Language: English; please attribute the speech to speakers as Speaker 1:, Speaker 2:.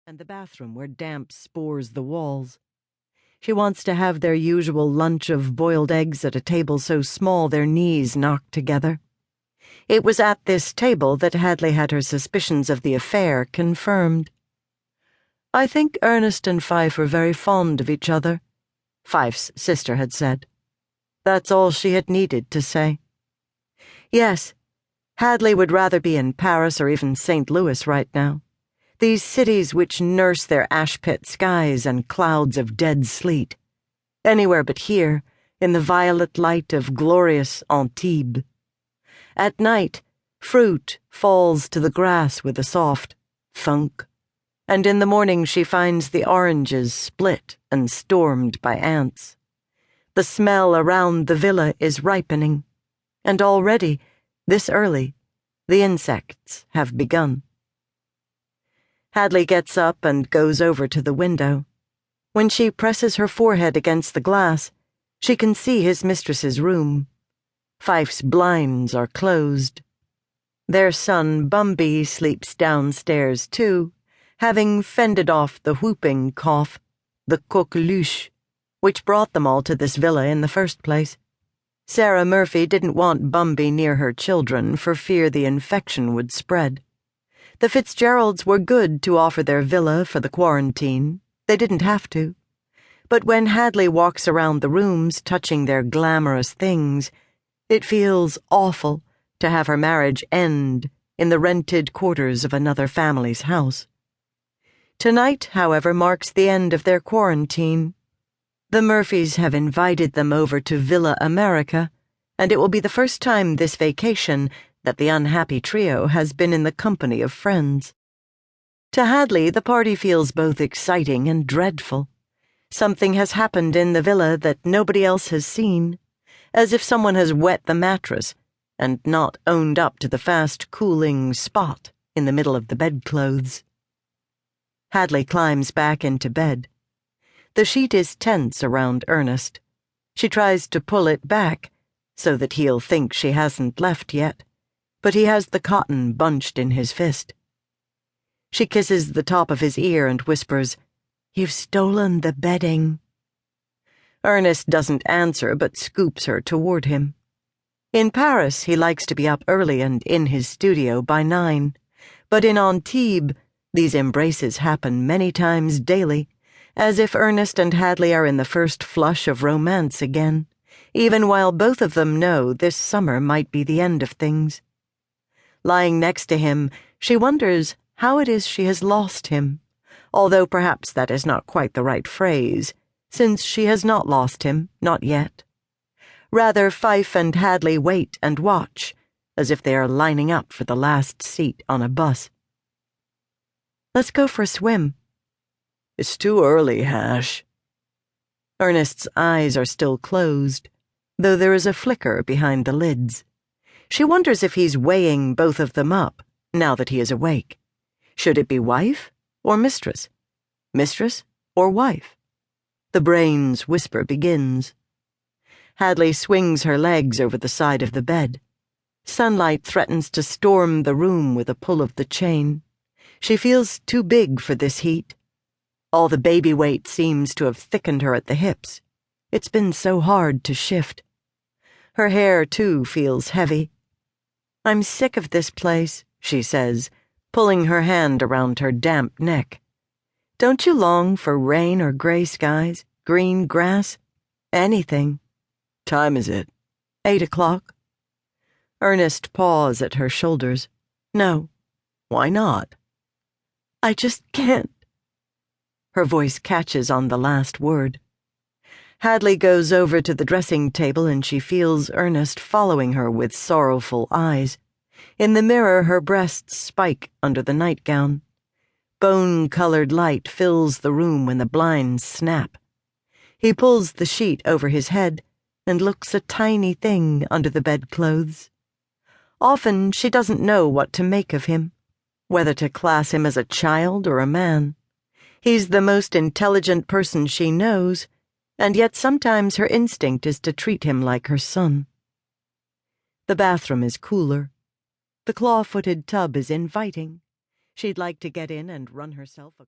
Speaker 1: and the bathroom where damp spores the walls. She wants to have their usual lunch of boiled eggs at a table so small their knees knock together. It was at this table that Hadley had her suspicions of the affair confirmed. "I think Ernest and Fife are very fond of each other," Fife's sister had said. That's all she had needed to say. Yes, Hadley would rather be in Paris or even St. Louis right now. These cities which nurse their ash-pit skies and clouds of dead sleet. Anywhere but here, in the violet light of glorious Antibes. At night, fruit falls to the grass with a soft thunk, and in the morning she finds the oranges split and stormed by ants. The smell around the villa is ripening, and already, this early, the insects have begun. Hadley gets up and goes over to the window. When she presses her forehead against the glass, she can see his mistress's room. Fife's blinds are closed. Their son Bumby sleeps downstairs too, having fended off the whooping cough, the coqueluche, which brought them all to this villa in the first place. Sarah Murphy didn't want Bumby near her children for fear the infection would spread. The Fitzgeralds were good to offer their villa for the quarantine. They didn't have to. But when Hadley walks around the rooms touching their glamorous things, it feels awful to have her marriage end in the rented quarters of another family's house. Tonight, however, marks the end of their quarantine. The Murphys have invited them over to Villa America, and it will be the first time this vacation that the unhappy trio has been in the company of friends. To Hadley, the party feels both exciting and dreadful. Something has happened in the villa that nobody else has seen, as if someone has wet the mattress and not owned up to the fast-cooling spot in the middle of the bedclothes. Hadley climbs back into bed. The sheet is tense around Ernest. She tries to pull it back so that he'll think she hasn't left yet, but he has the cotton bunched in his fist. She kisses the top of his ear and whispers, "You've stolen the bedding." Ernest doesn't answer but scoops her toward him. In Paris, he likes to be up early and in his studio by 9, but in Antibes, these embraces happen many times daily, as if Ernest and Hadley are in the first flush of romance again, even while both of them know this summer might be the end of things. Lying next to him, she wonders how it is she has lost him, although perhaps that is not quite the right phrase, since she has not lost him, not yet. Rather, Fife and Hadley wait and watch, as if they are lining up for the last seat on a bus. "Let's go for a swim." "It's too early, Hash." Ernest's eyes are still closed, though there is a flicker behind the lids. She wonders if he's weighing both of them up, now that he is awake. Should it be wife or mistress? Mistress or wife? The brain's whisper begins. Hadley swings her legs over the side of the bed. Sunlight threatens to storm the room with a pull of the chain. She feels too big for this heat. All the baby weight seems to have thickened her at the hips. It's been so hard to shift. Her hair, too, feels heavy. "I'm sick of this place," she says, pulling her hand around her damp neck. "Don't you long for rain or gray skies, green grass? Anything." "Time is it?" 8 o'clock. Ernest paws at her shoulders. "No." "Why not?" "I just can't." Her voice catches on the last word. Hadley goes over to the dressing table and she feels Ernest following her with sorrowful eyes. In the mirror, her breasts spike under the nightgown. Bone-colored light fills the room when the blinds snap. He pulls the sheet over his head and looks a tiny thing under the bedclothes. Often she doesn't know what to make of him, whether to class him as a child or a man. He's the most intelligent person she knows, and yet sometimes her instinct is to treat him like her son. The bathroom is cooler. The claw-footed tub is inviting. She'd like to get in and run herself a